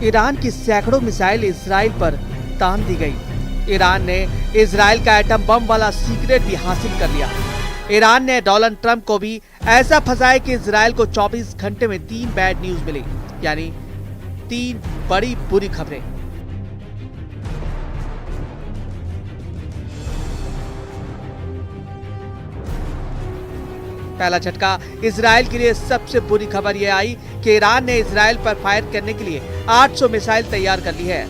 Iran की सैकड़ों missile Israel पर तान दी गई। ईरान ने इसराइल का एटम बम वाला सीक्रेट भी हासिल कर लिया। ईरान ने डोनाल्ड ट्रंप को भी ऐसा फंसाया कि इसराइल को 24 घंटे में 3 बैड न्यूज मिली, यानी 3 बड़ी बुरी खबरें। पहला झटका इसराइल के लिए सबसे बुरी खबर यह आई कि ईरान ने इसराइल पर फायर करने के लिए 800 मिसाइल तैयार कर ली है।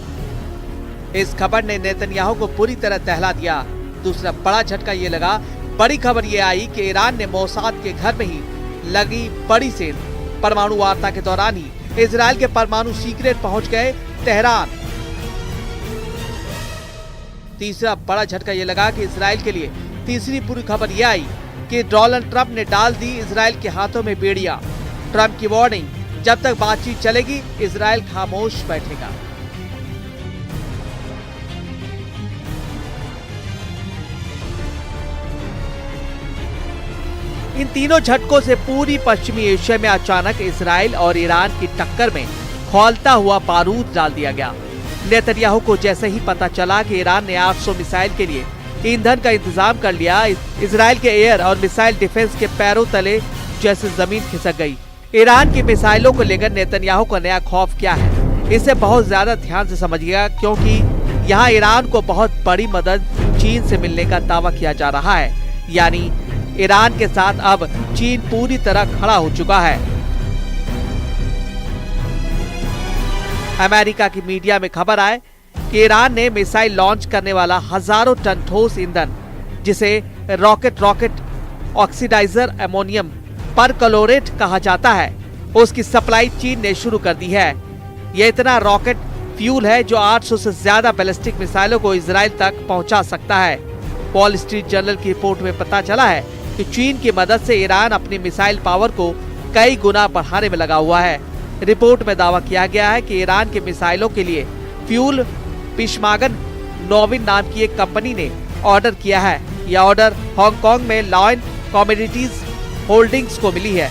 इस खबर ने नेतन्याहू को पूरी तरह दहला दिया। दूसरा बड़ा झटका ये लगा, बड़ी खबर ये आई कि ईरान ने मोसाद के घर में ही लगी बड़ी सेल। परमाणु वार्ता के दौरान ही इसराइल के परमाणु सीक्रेट पहुंच गए तेहरान। तीसरा बड़ा झटका ये लगा कि इसराइल के लिए तीसरी बुरी खबर ये आई कि डोनाल्ड ट्रंप ने डाल दी इसराइल के हाथों में बेड़ियां। ट्रंप की वार्निंग, जब तक बातचीत चलेगी इसराइल खामोश बैठेगा। इन तीनों झटकों से पूरी पश्चिमी एशिया में अचानक इसराइल और ईरान की टक्कर में खौलता हुआ बारूद डाल दिया गया। नेतन्याहू को जैसे ही पता चला कि ईरान ने 800 मिसाइल के लिए ईंधन का इंतजाम कर लिया, इसराइल के एयर और मिसाइल डिफेंस के पैरों तले जैसे जमीन खिसक गई। ईरान की मिसाइलों को लेकर नेतन्याहू का नया खौफ क्या है, इसे बहुत ज्यादा ध्यान से समझिएगा, क्योंकि यहाँ ईरान को बहुत बड़ी मदद चीन से मिलने का दावा किया जा रहा है। यानी ईरान के साथ अब चीन पूरी तरह खड़ा हो चुका है। अमेरिका की मीडिया में खबर आए कि ईरान ने मिसाइल लॉन्च करने वाला हजारों टन ठोस ईंधन, जिसे रॉकेट ऑक्सीडाइजर अमोनियम परक्लोरेट कहा जाता है, उसकी सप्लाई चीन ने शुरू कर दी है। यह इतना रॉकेट फ्यूल है जो 800 से ज्यादा बैलिस्टिक मिसाइलों को इजराइल तक पहुंचा सकता है। वॉल स्ट्रीट जर्नल की रिपोर्ट में पता चला है कि चीन की मदद से ईरान अपनी मिसाइल पावर को कई गुना बढ़ाने में लगा हुआ है। रिपोर्ट में दावा किया गया है कि ईरान के मिसाइलों के लिए फ्यूल पिशमागन नोविन नाम की एक कंपनी ने ऑर्डर किया है। यह ऑर्डर हांगकांग में लॉयन कमोडिटीज होल्डिंग्स को मिली है।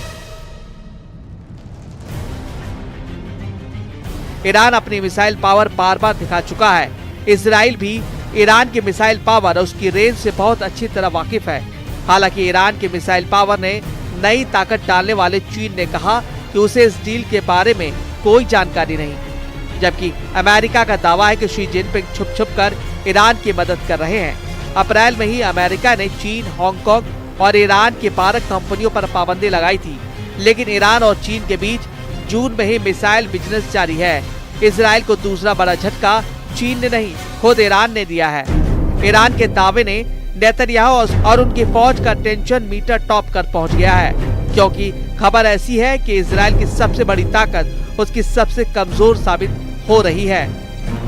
ईरान अपनी मिसाइल पावर बार बार दिखा चुका है। इजराइल भी ईरान की मिसाइल पावर और उसकी रेंज से बहुत अच्छी तरह वाकिफ है। हालांकि ईरान की मिसाइल पावर ने नई ताकत डालने वाले चीन ने कहा कि उसे इस डील के बारे में कोई जानकारी नहीं, जबकि अमेरिका का दावा है कि शी जिनपिंग छुप कर ईरान की मदद कर रहे हैं। अप्रैल में ही अमेरिका ने चीन, हांगकांग और ईरान की 12 कंपनियों पर पाबंदी लगाई थी, लेकिन ईरान और चीन के बीच जून में ही मिसाइल बिजनेस जारी है। इजराइल को दूसरा बड़ा झटका चीन ने नहीं, खुद ईरान ने दिया है। ईरान के दावे ने नेतन्याहू और उनकी फौज का टेंशन मीटर टॉप कर पहुंच गया है, क्योंकि खबर ऐसी है कि इजराइल की सबसे बड़ी ताकत उसकी सबसे कमजोर साबित हो रही है।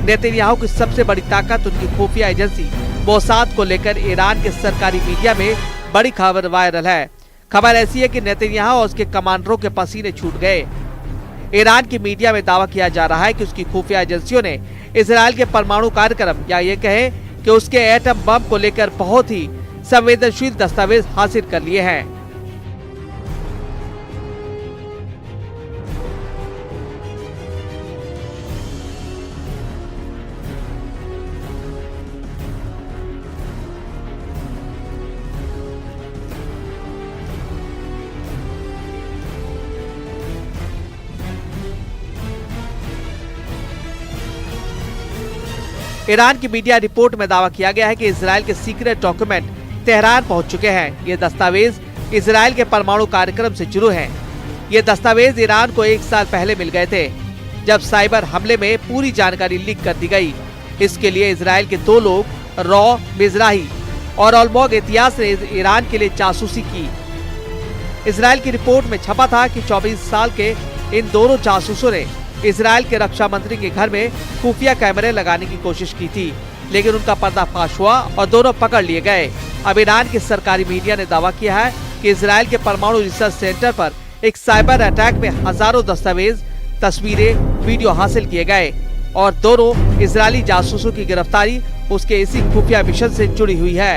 नेतन्याहू की सबसे बड़ी ताकत उनकी खुफिया एजेंसी मोसाद को लेकर ईरान के सरकारी मीडिया में बड़ी खबर वायरल है। खबर ऐसी है कि नेतन्याहू और उसके कमांडरों के पसीने छूट गए। ईरान की मीडिया में दावा किया जा रहा है कि उसकी खुफिया एजेंसियों ने इजराइल के परमाणु कार्यक्रम या ये कहे कि उसके एटम बम को लेकर बहुत ही संवेदनशील दस्तावेज हासिल कर लिए हैं। ईरान की मीडिया रिपोर्ट में दावा किया गया है कि इजराइल के सीक्रेट डॉक्यूमेंट तेहरान पहुंच चुके हैं। ये दस्तावेज इजराइल के परमाणु कार्यक्रम से जुड़े हैं। ये दस्तावेज ईरान को 1 साल पहले मिल गए थे, जब साइबर हमले में पूरी जानकारी लीक कर दी गई। इसके लिए इजराइल के 2 लोग, रॉ मिजराही और अल्मोग इतिहास ने ईरान के लिए जासूसी की। इजराइल की रिपोर्ट में छपा था कि 24 साल के इन दोनों जासूसों ने इजराइल के रक्षा मंत्री के घर में खुफिया कैमरे लगाने की कोशिश की थी, लेकिन उनका पर्दाफाश हुआ और दोनों पकड़ लिए गए। अब ईरान की सरकारी मीडिया ने दावा किया है कि इजराइल के परमाणु रिसर्च सेंटर पर एक साइबर अटैक में हजारों दस्तावेज, तस्वीरें, वीडियो हासिल किए गए और दोनों इजरायली जासूसों की गिरफ्तारी उसके इसी खुफिया मिशन से जुड़ी हुई है।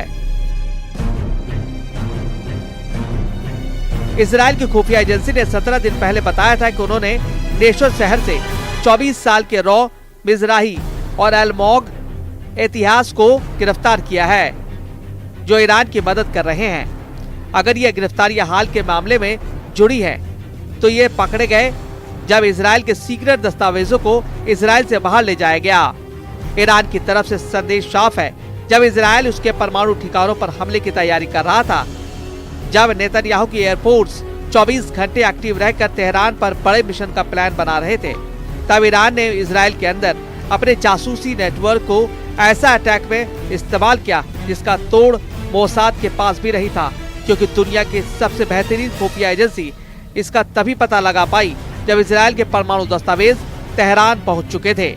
इजराइल की खुफिया एजेंसी ने 17 दिन पहले बताया था कि उन्होंने नेशर शहर से 24 साल के रॉ मिजराही और अलमोग इतिहास को गिरफ्तार किया है, जो ईरान की मदद कर रहे हैं। अगर ये गिरफ्तारियां हाल के मामले में जुड़ी है तो ये पकड़े गए जब इजराइल के सीक्रेट दस्तावेजों को इजराइल से बाहर ले जाया गया। ईरान की तरफ से संदेश साफ है, जब इजराइल उसके परमाणु ठिकानों पर हमले की तैयारी कर रहा था, जब नेतन्याहू की एयरफोर्स 24 घंटे एक्टिव रहकर तेहरान पर बड़े मिशन का प्लान बना रहे थे, तब ईरान ने इजराइल के अंदर अपने जासूसी नेटवर्क को ऐसा अटैक में इस्तेमाल किया जिसका तोड़ मोसाद के पास भी नहीं था, क्योंकि दुनिया की सबसे बेहतरीन खुफिया एजेंसी इसका तभी पता लगा पाई जब इजराइल के परमाणु दस्तावेज तेहरान पहुंच चुके थे।